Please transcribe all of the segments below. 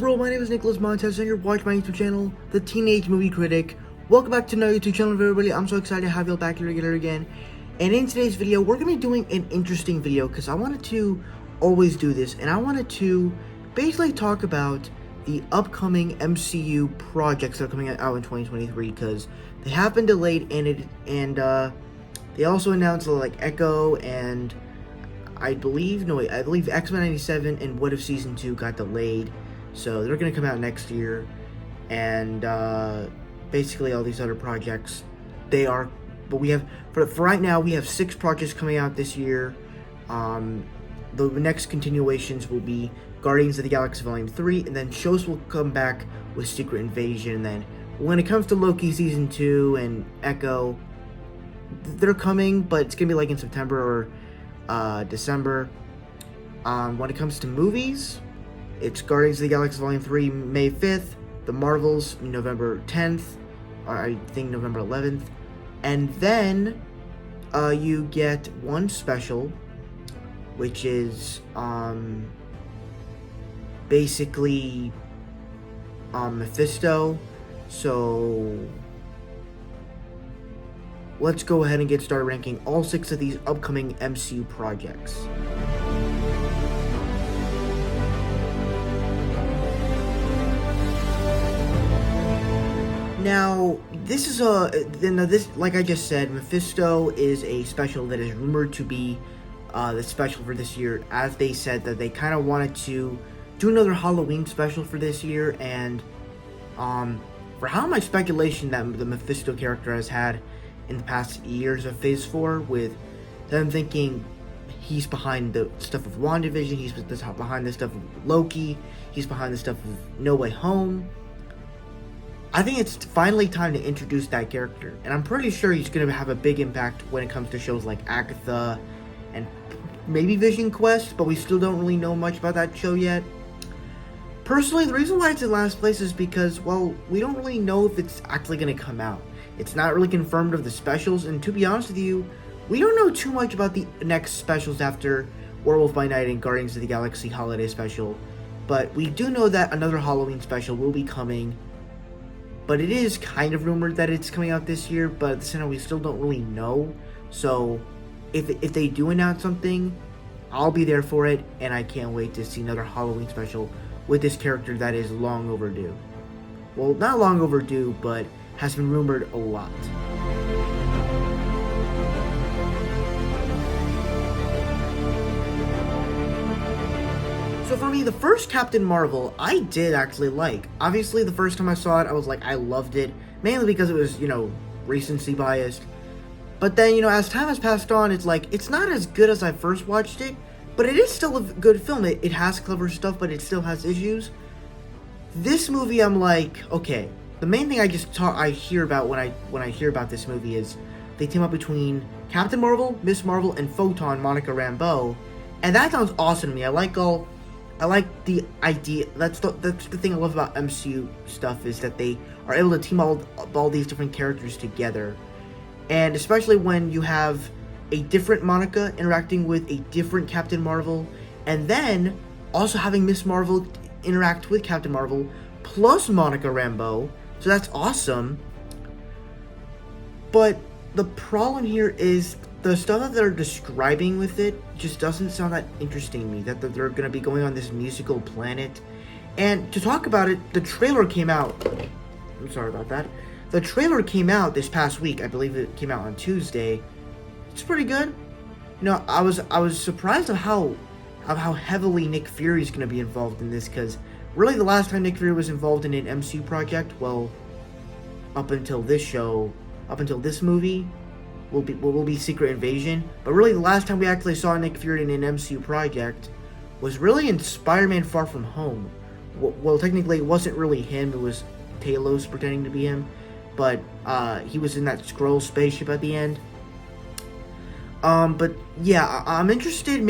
bro, my name is Nicholas Montez and you're watching my YouTube channel, The Teenage Movie Critic. Welcome back to another YouTube channel, everybody. I'm so excited to have you all back here together again. And in today's video, we're going to be doing an interesting video because I wanted to always do this. And I wanted to basically talk about the upcoming MCU projects that are coming out in 2023 because they have been delayed and they also announced like Echo and I believe X-Men 97 and What If Season 2 got delayed. So they're going to come out next year. And basically all these other projects, they are, but we have, for right now, we have 6 projects coming out this year. The next continuations will be Guardians of the Galaxy Volume 3, and then shows will come back with Secret Invasion. And then when it comes to Loki Season 2 and Echo, they're coming, but it's going to be like in September or December. When it comes to movies, it's Guardians of the Galaxy Volume 3 May 5th, The Marvels November 10th, or I think November 11th, and then you get one special, which is basically Mephisto. So let's go ahead and get started ranking all 6 of these upcoming MCU projects. Now, this is like I just said, Mephisto is a special that is rumored to be the special for this year, as they said that they kind of wanted to do another Halloween special for this year. And for how much speculation that the Mephisto character has had in the past years of Phase 4, with them thinking he's behind the stuff of WandaVision, he's behind the stuff of Loki, he's behind the stuff of No Way Home. I think it's finally time to introduce that character, and I'm pretty sure he's going to have a big impact when it comes to shows like Agatha and maybe Vision Quest, but we still don't really know much about that show yet. Personally, the reason why it's in last place is because, well, we don't really know if it's actually going to come out. It's not really confirmed of the specials, and to be honest with you, we don't know too much about the next specials after Werewolf by Night and Guardians of the Galaxy Holiday Special, but we do know that another Halloween special will be coming. But it is kind of rumored that it's coming out this year, but at the same time, we still don't really know. So, if they do announce something, I'll be there for it, and I can't wait to see another Halloween special with this character that is long overdue. Well, not long overdue, but has been rumored a lot. So for me, the first Captain Marvel, I did actually like. Obviously, the first time I saw it, I was like, I loved it. Mainly because it was, recency biased. But then, as time has passed on, it's like, it's not as good as I first watched it. But it is still a good film. It has clever stuff, but it still has issues. This movie, I'm like, okay. The main thing I hear about when I hear about this movie is they team up between Captain Marvel, Miss Marvel, and Photon, Monica Rambeau. And that sounds awesome to me. I like the idea. That's the thing I love about MCU stuff, is that they are able to team all these different characters together. And especially when you have a different Monica interacting with a different Captain Marvel, and then also having Miss Marvel interact with Captain Marvel plus Monica Rambeau. So that's awesome. But the problem here is the stuff that they're describing with it just doesn't sound that interesting to me, that they're going to be going on this musical planet. And to talk about it, the trailer came out. I'm sorry about that. The trailer came out this past week. I believe it came out on Tuesday. It's pretty good. I was surprised of how heavily Nick Fury is going to be involved in this, because really the last time Nick Fury was involved in an MCU project, well, up until this movie, will be Secret Invasion. But really the last time we actually saw Nick Fury in an MCU project was really in Spider-Man Far From Home. Well, technically it wasn't really him, it was Talos pretending to be him, but he was in that Skrull spaceship at the end. But yeah, I'm interested.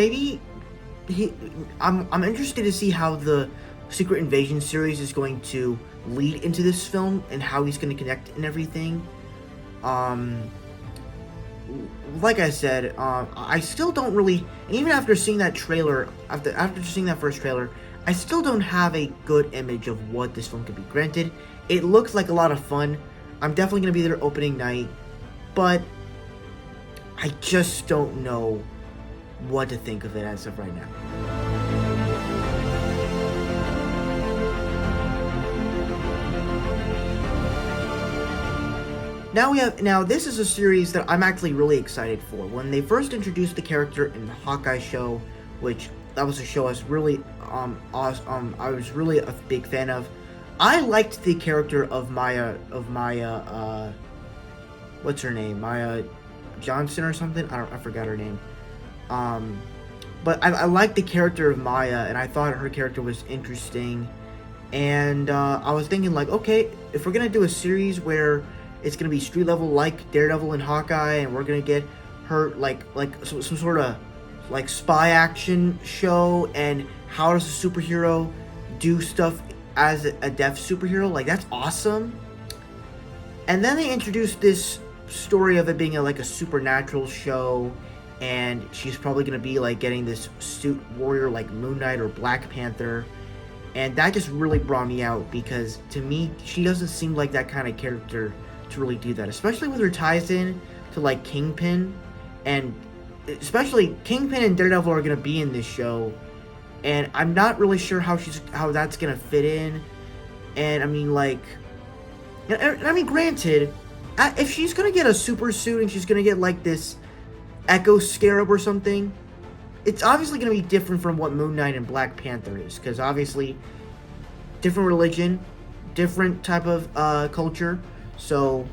I'm interested to see how the Secret Invasion series is going to lead into this film and how he's going to connect and everything. Like I said, I still don't really, and even after seeing that trailer, after seeing that first trailer, I still don't have a good image of what this film could be. Granted, it looks like a lot of fun. I'm definitely going to be there opening night, but I just don't know what to think of it as of right now. Now this is a series that I'm actually really excited for. When they first introduced the character in the Hawkeye show, which that was a show I was really I was really a big fan of. I liked the character of Maya what's her name? Maya Johnson or something? I forgot her name. But I liked the character of Maya, and I thought her character was interesting. And I was thinking, like, okay, if we're gonna do a series where it's gonna be street level like Daredevil and Hawkeye, and we're gonna get her like some sort of like spy action show, and how does a superhero do stuff as a deaf superhero? Like, that's awesome. And then they introduced this story of it being like a supernatural show, and she's probably gonna be like getting this suit warrior like Moon Knight or Black Panther. And that just really brought me out, because to me, she doesn't seem like that kind of character to really do that, especially with her ties in to like Kingpin, and especially Kingpin and Daredevil are gonna be in this show, and I'm not really sure how that's gonna fit in. And I mean, like, I mean, granted, if she's gonna get a super suit and she's gonna get like this Echo Scarab or something, it's obviously gonna be different from what Moon Knight and Black Panther is, because obviously different religion, different type of culture. So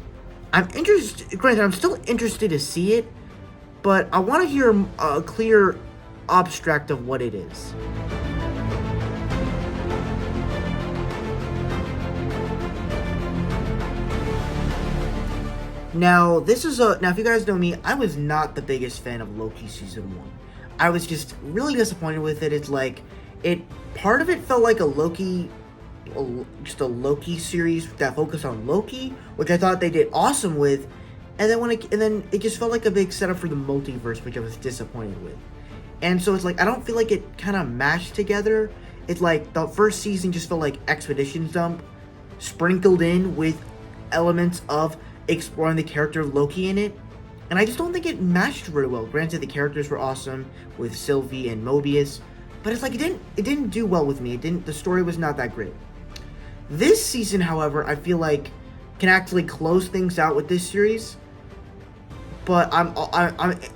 I'm interested. Granted, I'm still interested to see it, but I want to hear a clear abstract of what it is. Now, if you guys know me, I was not the biggest fan of Loki season 1. I was just really disappointed with it. It's like, part of it felt like just a Loki series that focused on Loki, which I thought they did awesome with, and then it just felt like a big setup for the multiverse, which I was disappointed with. And so it's like, I don't feel like it kind of mashed together. It's like the first season just felt like Expedition Dump sprinkled in with elements of exploring the character of Loki in it, and I just don't think it matched very well. Granted, the characters were awesome with Sylvie and Mobius, but it's like it didn't do well with me. The story was not that great. This season, however, I feel like can actually close things out with this series. But I'm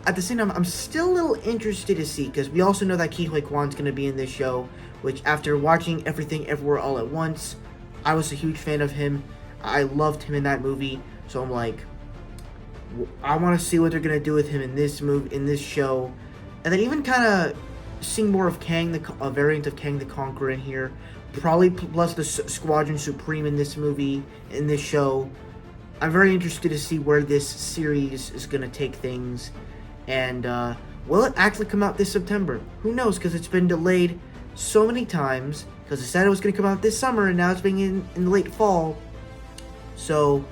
at the same time, I'm still a little interested to see, because we also know that Ke Huy Quan's going to be in this show, which, after watching Everything Everywhere All at Once, I was a huge fan of him. I loved him in that movie, so I'm like, I want to see what they're going to do with him in this show. And then even kind of seeing more of Kang, a variant of Kang the Conqueror in here. Probably plus the Squadron Supreme in this show. I'm very interested to see where this series is going to take things. And will it actually come out this September? Who knows, because it's been delayed so many times. Because it said it was going to come out this summer, and now it's being in late fall. So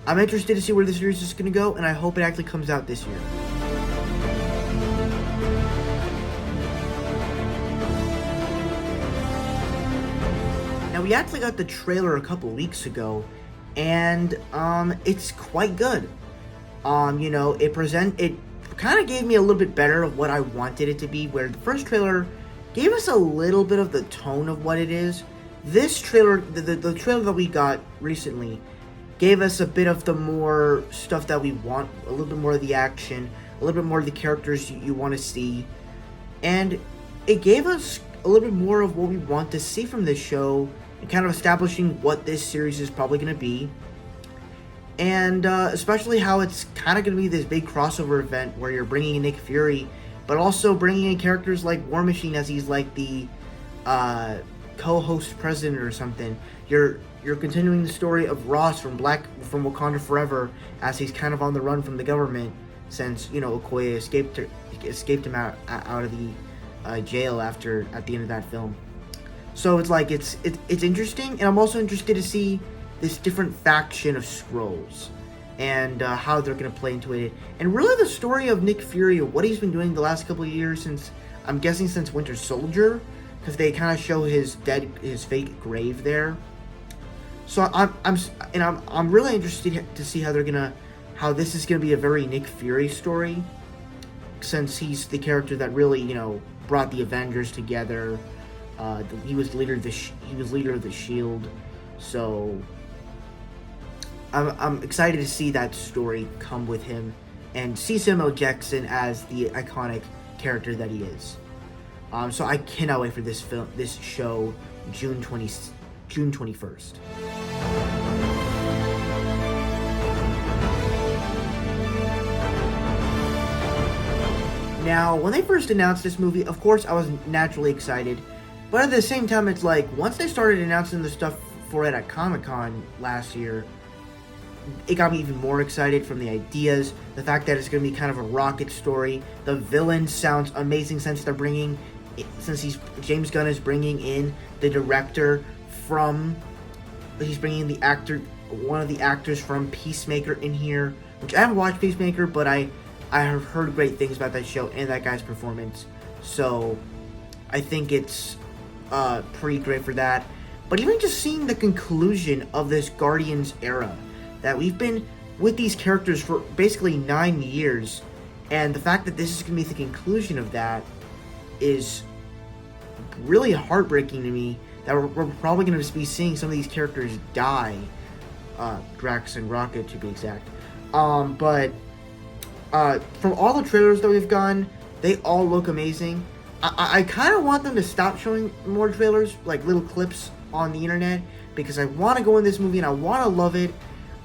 I'm interested to see where the series is going to go, and I hope it actually comes out this year. Now, we actually got the trailer a couple weeks ago, and it's quite good. It kind of gave me a little bit better of what I wanted it to be, where the first trailer gave us a little bit of the tone of what it is. This trailer, the trailer that we got recently, gave us a bit of the more stuff that we want, a little bit more of the action, a little bit more of the characters you want to see, and it gave us a little bit more of what we want to see from this show, and kind of establishing what this series is probably going to be, and especially how it's kind of going to be this big crossover event where you're bringing in Nick Fury, but also bringing in characters like War Machine, as he's like the co-host president or something. You're continuing the story of Ross from Wakanda Forever, as he's kind of on the run from the government since Okoye escaped him out of the jail at the end of that film. So it's like it's interesting, and I'm also interested to see this different faction of Skrulls and how they're going to play into it, and really the story of Nick Fury and what he's been doing the last couple of years, since Winter Soldier, because they kind of show his fake grave there. So I'm really interested to see how this is gonna be a very Nick Fury story, since he's the character that really brought the Avengers together. He was leader of the Shield, so I'm excited to see that story come with him and see Samuel Jackson as the iconic character that he is. So I cannot wait for this show, June 21st. Now, when they first announced this movie, of course, I was naturally excited. But at the same time, it's like, once they started announcing the stuff for it at Comic-Con last year, it got me even more excited from the ideas, the fact that it's going to be kind of a rocket story. The villain sounds amazing since James Gunn is bringing in the director he's bringing one of the actors from Peacemaker in here, which I haven't watched Peacemaker, but I have heard great things about that show and that guy's performance, so I think it's pretty great for that. But even just seeing the conclusion of this Guardians era, that we've been with these characters for basically 9 years, and the fact that this is going to be the conclusion of that is really heartbreaking to me, that we're probably going to be seeing some of these characters die, Drax and Rocket to be exact. But from all the trailers that we've gotten, they all look amazing. I kind of want them to stop showing more trailers, like little clips on the internet, because I want to go in this movie and I want to love it.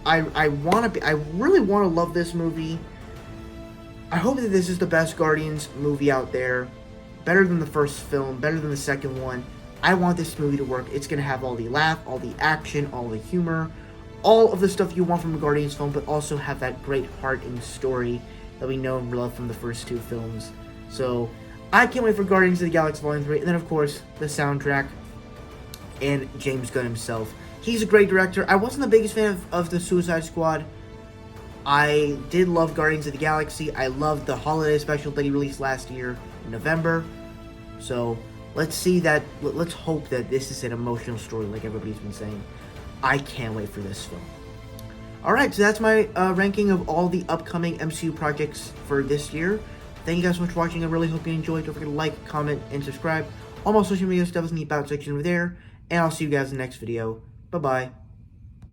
I really want to love this movie. I hope that this is the best Guardians movie out there. Better than the first film, better than the second one. I want this movie to work. It's going to have all the laugh, all the action, all the humor, all of the stuff you want from a Guardians film, but also have that great heart and story that we know and love from the first two films. So I can't wait for Guardians of the Galaxy Volume 3, and then of course the soundtrack and James Gunn himself. He's a great director. I wasn't the biggest fan of the Suicide Squad. I did love Guardians of the Galaxy. I loved the holiday special that he released last year in November. So let's hope that this is an emotional story like everybody's been saying. I can't wait for this film. Alright, so that's my ranking of all the upcoming MCU projects for this year. Thank you guys so much for watching. I really hope you enjoyed. Don't forget to like, comment, and subscribe. All my social media stuff is in the about section over there. And I'll see you guys in the next video. Bye-bye.